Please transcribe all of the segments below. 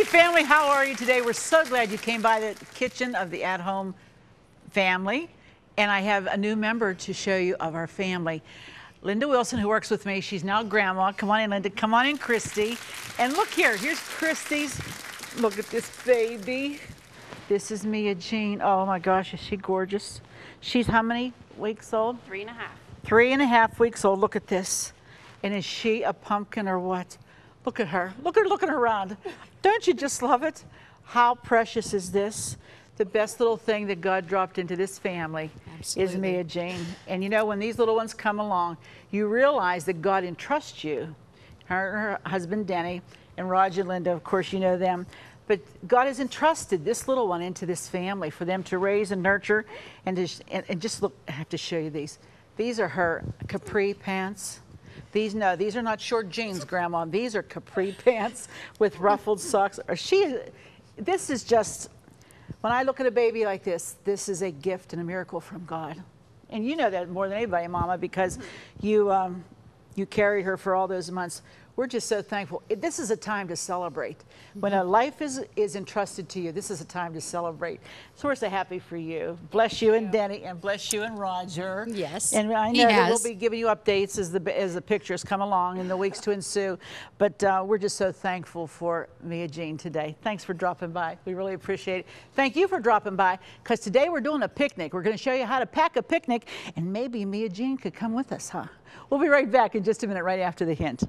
Hey family, how are you today? We're so glad you came by the kitchen of the At Home family. And I have a new member to show you of our family. Linda Wilson, who works with me, she's now grandma. Come on in, Linda. Come on in, Christy. And look here, here's Christy's. Look at this baby. This is Mia Jean. Oh my gosh, is she gorgeous? She's how many weeks old? 3.5. 3.5 weeks old. Look at this. And is she a pumpkin or what? Look at her. Look at her looking around. Don't you just love it? How precious is this? The best little thing that God dropped into this family is Mia Jean. And you know, when these little ones come along, you realize that God entrusts you, her husband Denny, and Roger and Linda, of course you know them. But God has entrusted this little one into this family for them to raise and nurture. And just look, I have to show you these. These are her capri pants. These are not short jeans, Grandma. These are capri pants with ruffled socks. This is just, when I look at a baby like this is a gift and a miracle from God. And you know that more than anybody, Mama, because you carried her for all those months. We're just so thankful. This is a time to celebrate. When a life is entrusted to you, this is a time to celebrate. So we're so happy for you. Bless you and Denny, and bless you and Roger. Yes, and I know that we'll be giving you updates as the pictures come along in the weeks to ensue. But we're just so thankful for Mia Jean today. Thanks for dropping by. We really appreciate it. Thank you for dropping by, because today we're doing a picnic. We're going to show you how to pack a picnic, and maybe Mia Jean could come with us, huh? We'll be right back in just a minute, right after the hint.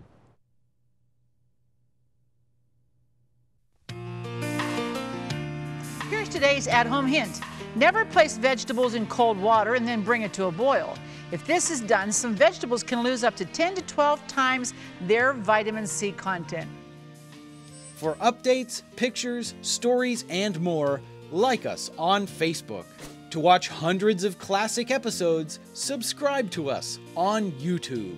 Here's today's at-home hint. Never place vegetables in cold water and then bring it to a boil. If this is done, some vegetables can lose up to 10 to 12 times their vitamin C content. For updates, pictures, stories, and more, like us on Facebook. To watch hundreds of classic episodes, subscribe to us on YouTube.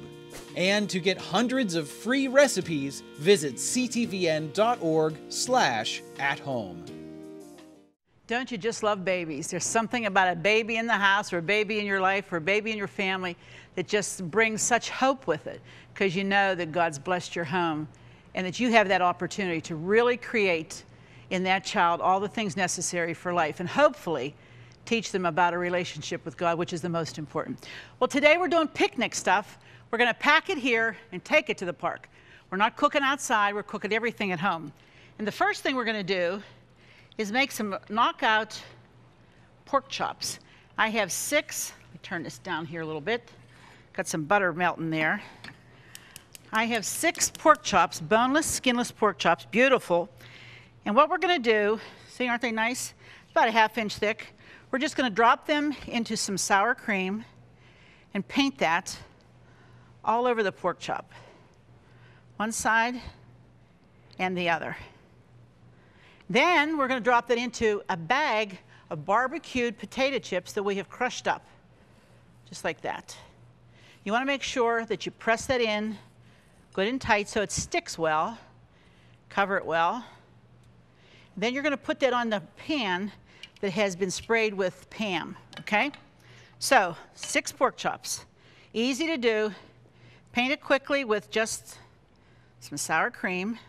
And to get hundreds of free recipes, visit ctvn.org/athome. Don't you just love babies? There's something about a baby in the house, or a baby in your life, or a baby in your family that just brings such hope with it, because you know that God's blessed your home and that you have that opportunity to really create in that child all the things necessary for life, and hopefully teach them about a relationship with God, which is the most important. Well, today we're doing picnic stuff. We're going to pack it here and take it to the park. We're not cooking outside, we're cooking everything at home. And the first thing we're going to do is make some knockout pork chops. I have 6, let me turn this down here a little bit. Got some butter melting there. I have 6 pork chops, boneless, skinless pork chops, beautiful. And what we're gonna do, see, aren't they nice? About a ½ inch thick. We're just gonna drop them into some sour cream and paint that all over the pork chop. One side and the other. Then we're going to drop that into a bag of barbecued potato chips that we have crushed up, just like that. You want to make sure that you press that in good and tight so it sticks well. Cover it well. Then you're going to put that on the pan that has been sprayed with Pam, okay? So 6 pork chops, easy to do. Paint it quickly with just some sour cream.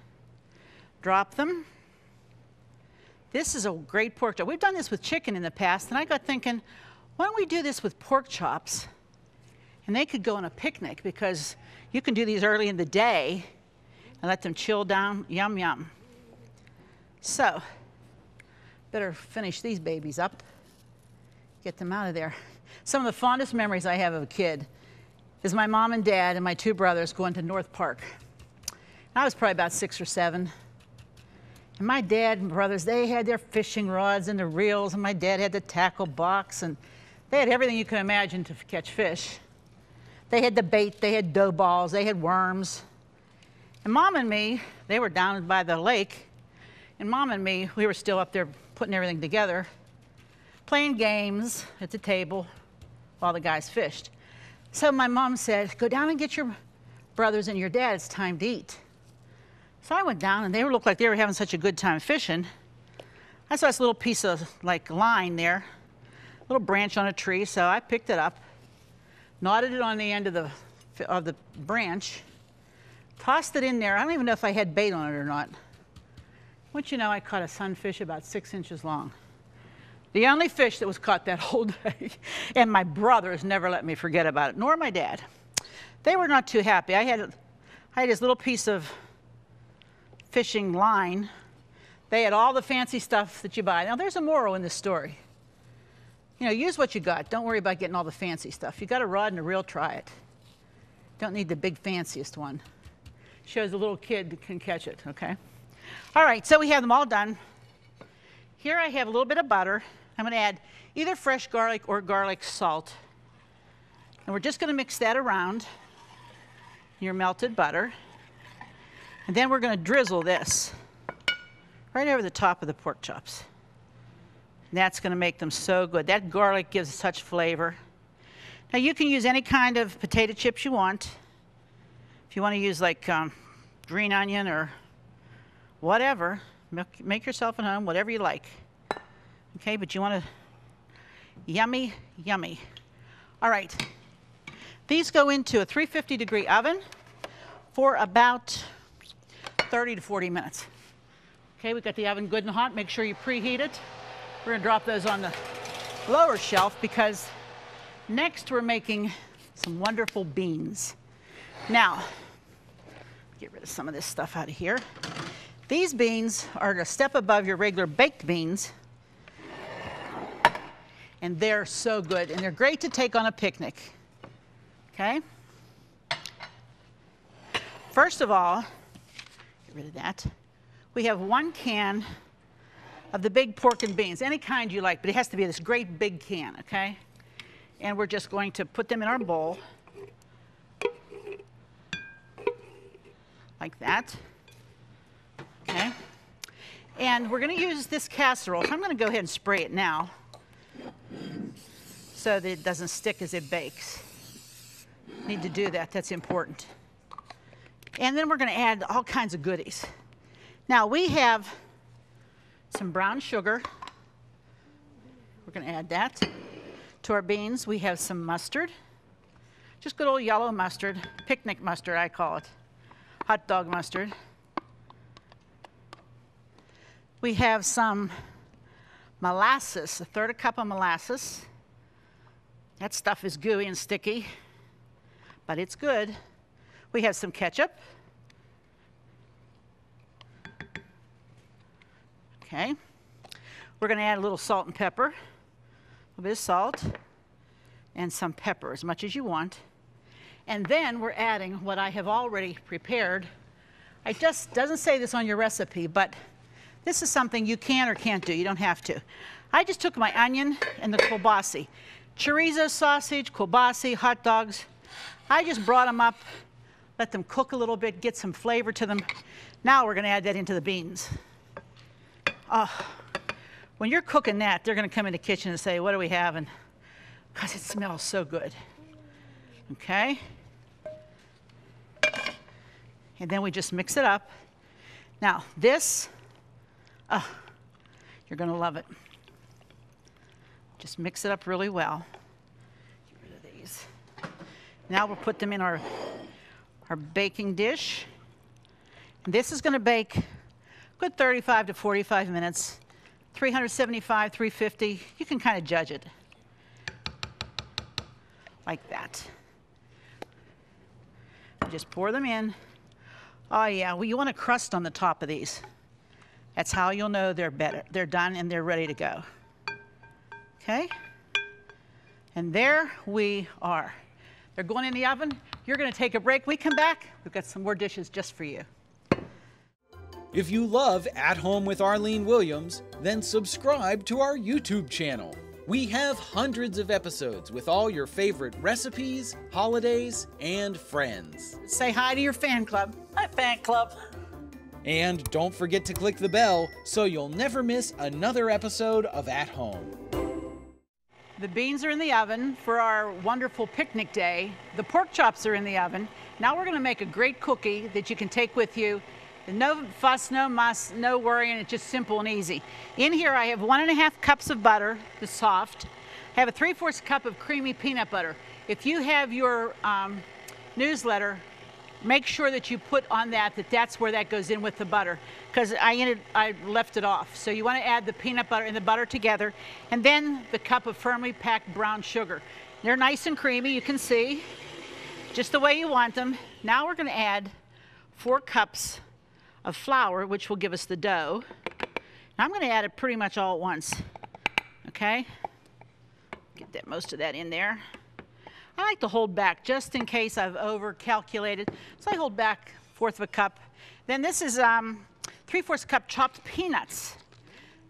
Drop them. This is a great pork chop. We've done this with chicken in the past, and I got thinking, why don't we do this with pork chops? And they could go on a picnic, because you can do these early in the day and let them chill down. Yum, yum. So, better finish these babies up. Get them out of there. Some of the fondest memories I have of a kid is my mom and dad and my 2 brothers going to North Park. I was probably about 6 or 7. And my dad and brothers, they had their fishing rods and the reels, and my dad had the tackle box, and they had everything you can imagine to catch fish. They had the bait, they had dough balls, they had worms. And Mom and me, they were down by the lake, and Mom and me, we were still up there putting everything together, playing games at the table while the guys fished. So my mom said, go down and get your brothers and your dad, it's time to eat. So I went down, and they looked like they were having such a good time fishing. I saw this little piece of like line there, little branch on a tree, so I picked it up, knotted it on the end of the branch, tossed it in there. I don't even know if I had bait on it or not. Once you know, I caught a sunfish about 6 inches long. The only fish that was caught that whole day. And my brothers never let me forget about it, nor my dad. They were not too happy. I had this little piece of fishing line. They had all the fancy stuff that you buy. Now, there's a moral in this story. You know, use what you got. Don't worry about getting all the fancy stuff. You got a rod and a reel, try it. Don't need the big fanciest one. Shows a little kid that can catch it, okay? All right, so we have them all done. Here I have a little bit of butter. I'm going to add either fresh garlic or garlic salt. And we're just going to mix that around your melted butter. And then we're going to drizzle this right over the top of the pork chops. And that's going to make them so good. That garlic gives such flavor. Now you can use any kind of potato chips you want. If you want to use like green onion or whatever, make yourself at home, whatever you like. Okay, but you want to, yummy, yummy. All right, these go into a 350-degree oven for about 30 to 40 minutes. Okay, we've got the oven good and hot. Make sure you preheat it. We're going to drop those on the lower shelf because next we're making some wonderful beans. Now, get rid of some of this stuff out of here. These beans are a step above your regular baked beans, and they're so good, and they're great to take on a picnic. Okay? First of all, get rid of that. We have 1 can of the big pork and beans, any kind you like, but it has to be this great big can, okay? And we're just going to put them in our bowl, like that, okay? And we're going to use this casserole, so I'm going to go ahead and spray it now so that it doesn't stick as it bakes. Need to do that, that's important. And then we're going to add all kinds of goodies. Now we have some brown sugar. We're going to add that to our beans. We have some mustard, just good old yellow mustard, picnic mustard I call it, hot dog mustard. We have some molasses, 1/3 cup of molasses. That stuff is gooey and sticky, but it's good. We have some ketchup. Okay. We're going to add a little salt and pepper, a little bit of salt, and some pepper, as much as you want. And then we're adding what I have already prepared. It just doesn't say this on your recipe, but this is something you can or can't do. You don't have to. I just took my onion and the kielbasa. Chorizo sausage, kielbasa, hot dogs. I just brought them up, let them cook a little bit, get some flavor to them. Now we're going to add that into the beans. When you're cooking that, they're going to come in the kitchen and say, what do we have? And because it smells so good. Okay? And then we just mix it up. Now, this, you're going to love it. Just mix it up really well. Get rid of these. Now we'll put them in our baking dish. And this is going to bake good 35 to 45 minutes, 375, 350. You can kind of judge it. Like that. Just pour them in. Oh yeah, well you want a crust on the top of these. That's how you'll know they're better. They're done and they're ready to go. Okay? And there we are. They're going in the oven. You're going to take a break. We come back, we've got some more dishes just for you. If you love At Home with Arlene Williams, then subscribe to our YouTube channel. We have hundreds of episodes with all your favorite recipes, holidays, and friends. Say hi to your fan club. Hi, fan club. And don't forget to click the bell so you'll never miss another episode of At Home. The beans are in the oven for our wonderful picnic day. The pork chops are in the oven. Now we're going to make a great cookie that you can take with you. No fuss, no muss, no worrying, it's just simple and easy. In here I have 1.5 cups of butter, the soft. I have a 3/4 cup of creamy peanut butter. If you have your newsletter make sure that you put on that's where that goes in with the butter, because I left it off. So you want to add the peanut butter and the butter together, and then the cup of firmly packed brown sugar. They're nice and creamy, you can see, just the way you want them. Now we're going to add 4 cups of flour, which will give us the dough. Now I'm going to add it pretty much all at once, okay? Get that, most of that in there. I like to hold back just in case I've over-calculated. So I hold back 1/4 of a cup. Then this is 3/4 cup chopped peanuts.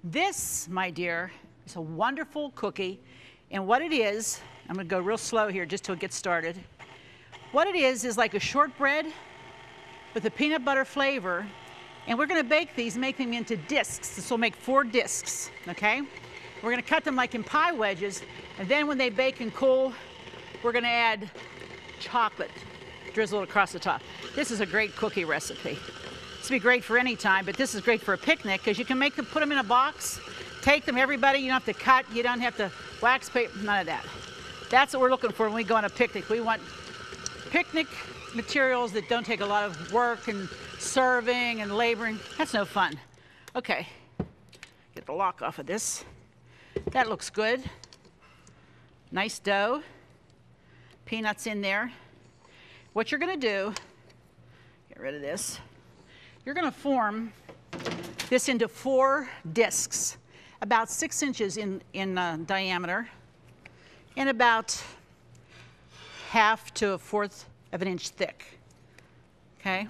This, my dear, is a wonderful cookie. And what it is, I'm going to go real slow here just till it gets started. What it is like a shortbread with a peanut butter flavor. And we're going to bake these, make them into discs. This will make 4 discs, okay? We're going to cut them like in pie wedges. And then when they bake and cool, we're going to add chocolate drizzled across the top. This is a great cookie recipe. This would be great for any time, but this is great for a picnic because you can make them, put them in a box, take them, everybody, you don't have to cut, you don't have to wax paper, none of that. That's what we're looking for when we go on a picnic. We want picnic materials that don't take a lot of work and serving and laboring. That's no fun. Okay, get the lock off of this. That looks good. Nice dough. Peanuts in there. What you're going to do, get rid of this, you're going to form this into 4 discs, about 6 inches in diameter, and about 1/2 to 1/4 of an inch thick. Okay?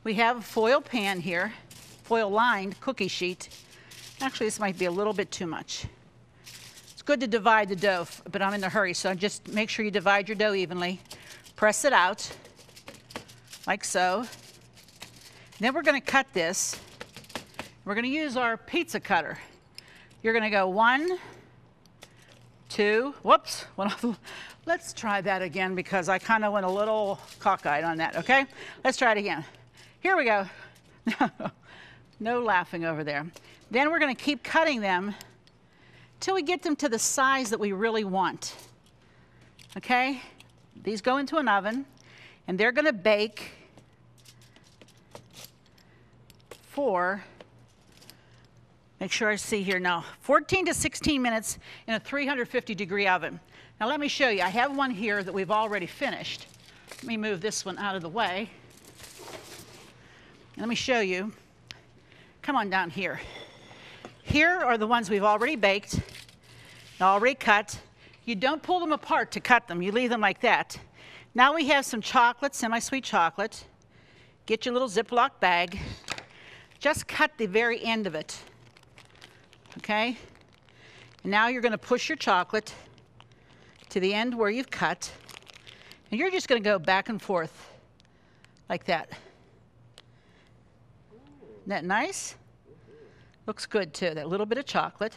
We have a foil pan here, foil lined cookie sheet. Actually, this might be a little bit too much. Good to divide the dough, but I'm in a hurry, so just make sure you divide your dough evenly. Press it out, like so. And then we're going to cut this. We're going to use our pizza cutter. You're going to go 1, 2, whoops. Let's try that again because I kind of went a little cockeyed on that, okay? Let's try it again. Here we go. No laughing over there. Then we're going to keep cutting them till we get them to the size that we really want. Okay? These go into an oven, and they're going to bake for, make sure I see here now, 14 to 16 minutes in a 350-degree oven. Now let me show you. I have one here that we've already finished. Let me move this one out of the way. Let me show you. Come on down here. Here are the ones we've already baked, already cut. You don't pull them apart to cut them. You leave them like that. Now we have some chocolate, semi-sweet chocolate. Get your little Ziploc bag. Just cut the very end of it. Okay? And now you're going to push your chocolate to the end where you've cut. And you're just going to go back and forth like that. Isn't that nice? Looks good too, that little bit of chocolate.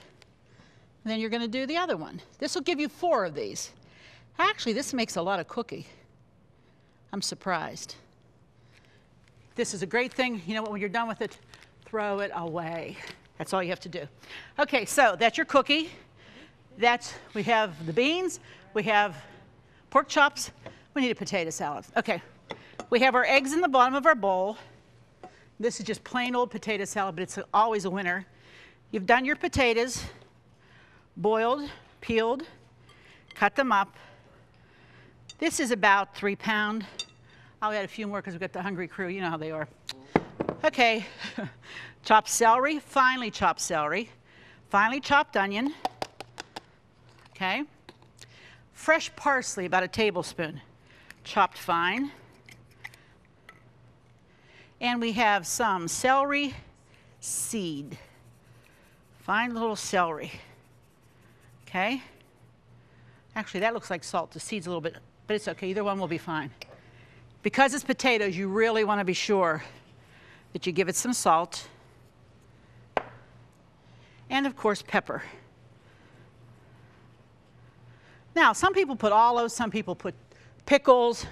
And then you're going to do the other one. This will give you 4 of these. Actually, this makes a lot of cookie. I'm surprised. This is a great thing. You know what, when you're done with it, throw it away. That's all you have to do. Okay, so that's your cookie. We have the beans. We have pork chops. We need a potato salad. Okay, we have our eggs in the bottom of our bowl. This is just plain old potato salad, but it's always a winner. You've done your potatoes, boiled, peeled, cut them up. This is about 3 pounds. I'll add a few more because we've got the hungry crew. You know how they are. Okay, chopped celery, finely chopped onion. Okay, fresh parsley, about a tablespoon, chopped fine. And we have some celery seed, fine little celery. Okay, actually that looks like salt. The seed's a little bit, but it's okay. Either one will be fine. Because it's potatoes, you really want to be sure that you give it some salt. And of course, pepper. Now, some people put olives, some people put pickles.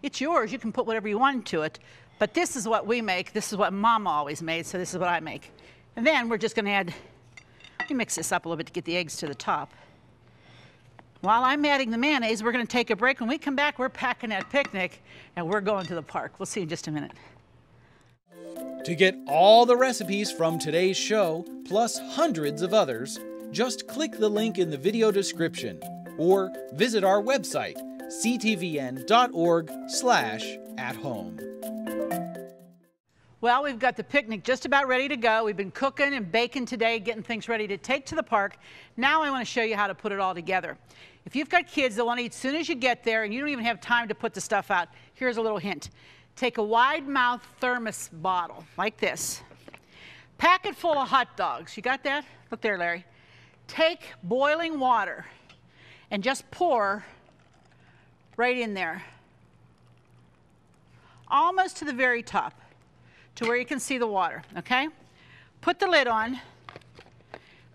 It's yours. You can put whatever you want to it. But this is what we make. This is what Mama always made, so this is what I make. And then we're just going to add, let me mix this up a little bit to get the eggs to the top. While I'm adding the mayonnaise, we're going to take a break. When we come back, we're packing that picnic, and we're going to the park. We'll see you in just a minute. To get all the recipes from today's show, plus hundreds of others, just click the link in the video description or visit our website, ctvn.org/at-home. Well, we've got the picnic just about ready to go. We've been cooking and baking today, getting things ready to take to the park. Now I want to show you how to put it all together. If you've got kids that want to eat as soon as you get there and you don't even have time to put the stuff out, here's a little hint. Take a wide-mouth thermos bottle like this. Pack it full of hot dogs. You got that? Look there, Larry. Take boiling water and just pour right in there, almost to the very top, to where you can see the water, okay? Put the lid on.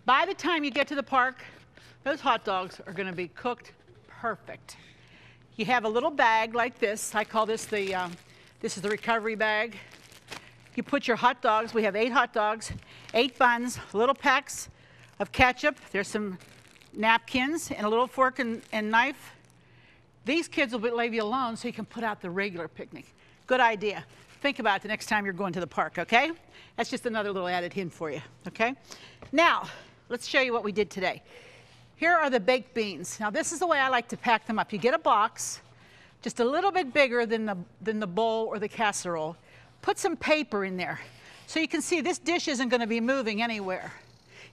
By the time you get to the park, those hot dogs are going to be cooked perfect. You have a little bag like this. I call this this is the recovery bag. You put your hot dogs. We have 8 hot dogs, 8 buns, little packs of ketchup. There's some napkins and a little fork and knife. These kids will leave you alone so you can put out the regular picnic. Good idea. Think about it the next time you're going to the park, okay? That's just another little added hint for you, okay? Now, let's show you what we did today. Here are the baked beans. Now, this is the way I like to pack them up. You get a box, just a little bit bigger than the bowl or the casserole. Put some paper in there so you can see this dish isn't going to be moving anywhere.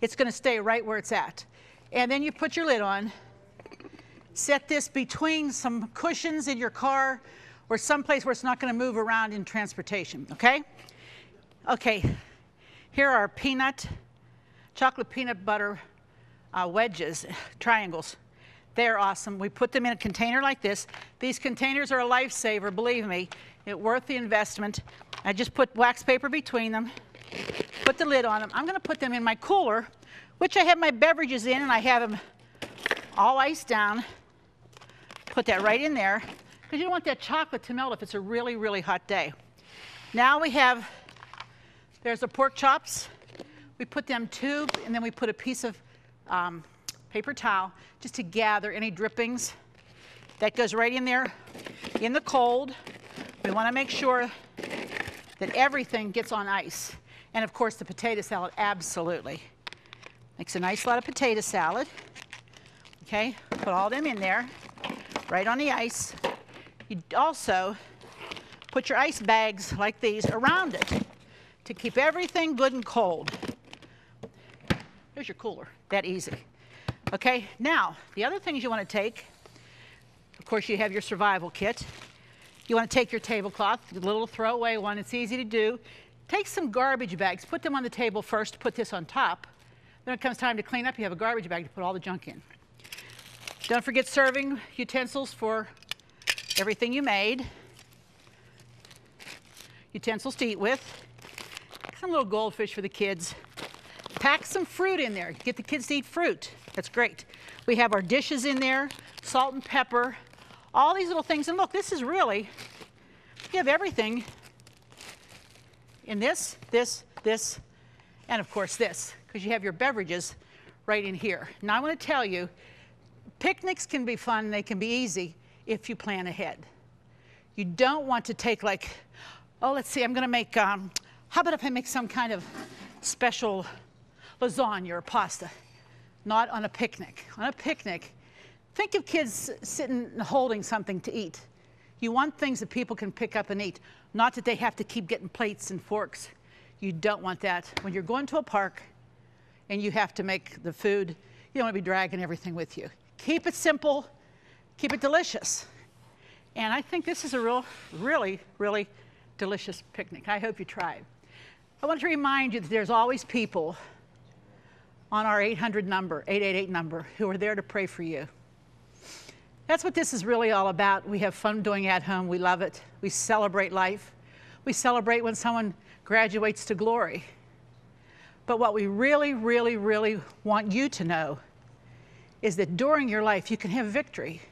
It's going to stay right where it's at. And then you put your lid on. Set this between some cushions in your car or someplace where it's not going to move around in transportation, okay? Okay, here are chocolate peanut butter wedges, triangles. They're awesome. We put them in a container like this. These containers are a lifesaver, believe me. It's worth the investment. I just put wax paper between them, put the lid on them. I'm going to put them in my cooler, which I have my beverages in, and I have them all iced down. Put that right in there, because you don't want that chocolate to melt if it's a really, really hot day. Now there's the pork chops. We put them tube, and then we put a piece of paper towel just to gather any drippings. That goes right in there in the cold. We want to make sure that everything gets on ice. And of course, the potato salad, absolutely. Makes a nice lot of potato salad. Okay, put all them in there, right on the ice. You also put your ice bags like these around it to keep everything good and cold. There's your cooler, that easy. Okay, now, the other things you want to take, of course, you have your survival kit. You want to take your tablecloth, the little throwaway one, it's easy to do. Take some garbage bags, put them on the table first, put this on top. Then when it comes time to clean up, you have a garbage bag to put all the junk in. Don't forget serving utensils for everything you made. Utensils to eat with. Some little goldfish for the kids. Pack some fruit in there. Get the kids to eat fruit. That's great. We have our dishes in there, salt and pepper, all these little things. And look, this is really, you have everything in this, and of course this, because you have your beverages right in here. Now I want to tell you, picnics can be fun, they can be easy if you plan ahead. You don't want to take like, oh, let's see, I'm going to make, how about if I make some kind of special lasagna or pasta? Not on a picnic. On a picnic, think of kids sitting and holding something to eat. You want things that people can pick up and eat, not that they have to keep getting plates and forks. You don't want that. When you're going to a park and you have to make the food, you don't want to be dragging everything with you. Keep it simple, keep it delicious. And I think this is a really, really delicious picnic. I hope you try it. I want to remind you that there's always people on our 800 number, 888 number, who are there to pray for you. That's what this is really all about. We have fun doing it at home. We love it. We celebrate life. We celebrate when someone graduates to glory. But what we really, really, really want you to know is that during your life, you can have victory.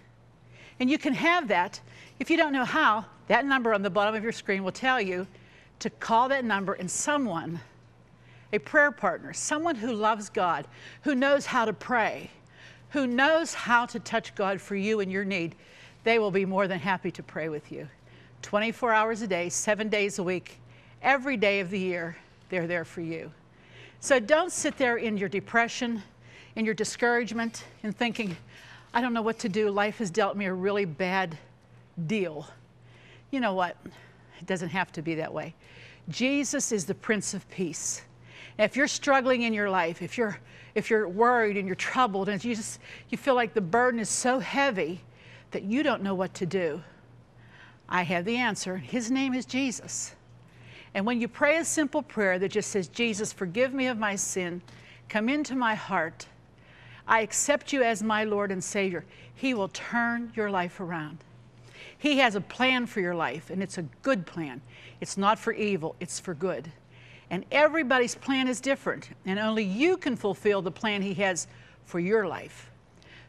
And you can have that. If you don't know how, that number on the bottom of your screen will tell you to call that number, and someone, a prayer partner, someone who loves God, who knows how to pray, who knows how to touch God for you and your need, they will be more than happy to pray with you. 24 hours a day, 7 days a week, every day of the year, they're there for you. So don't sit there in your depression, in your discouragement, and thinking, I don't know what to do. Life has dealt me a really bad deal. You know what? It doesn't have to be that way. Jesus is the Prince of Peace. And if you're struggling in your life, if you're worried and you're troubled and you feel like the burden is so heavy that you don't know what to do, I have the answer. His name is Jesus. And when you pray a simple prayer that just says, Jesus, forgive me of my sin, come into my heart, I accept you as my Lord and Savior, He will turn your life around. He has a plan for your life, and it's a good plan. It's not for evil, it's for good. And everybody's plan is different, and only you can fulfill the plan He has for your life.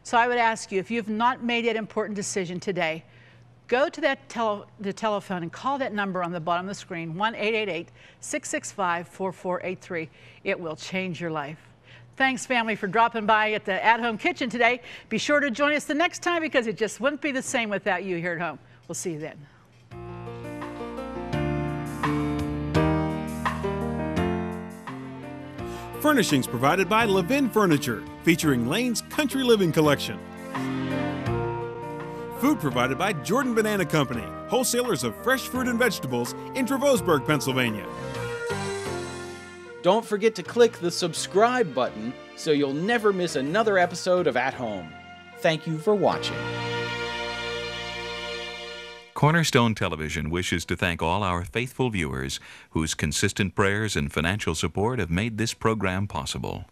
So I would ask you, if you've not made that important decision today, go to the telephone and call that number on the bottom of the screen, 1-888-665-4483. It will change your life. Thanks, family, for dropping by at the At Home Kitchen today. Be sure to join us the next time because it just wouldn't be the same without you here at home. We'll see you then. Furnishings provided by Levin Furniture, featuring Lane's Country Living Collection. Food provided by Jordan Banana Company, wholesalers of fresh fruit and vegetables in Trevosburg, Pennsylvania. Don't forget to click the subscribe button so you'll never miss another episode of At Home. Thank you for watching. Cornerstone Television wishes to thank all our faithful viewers whose consistent prayers and financial support have made this program possible.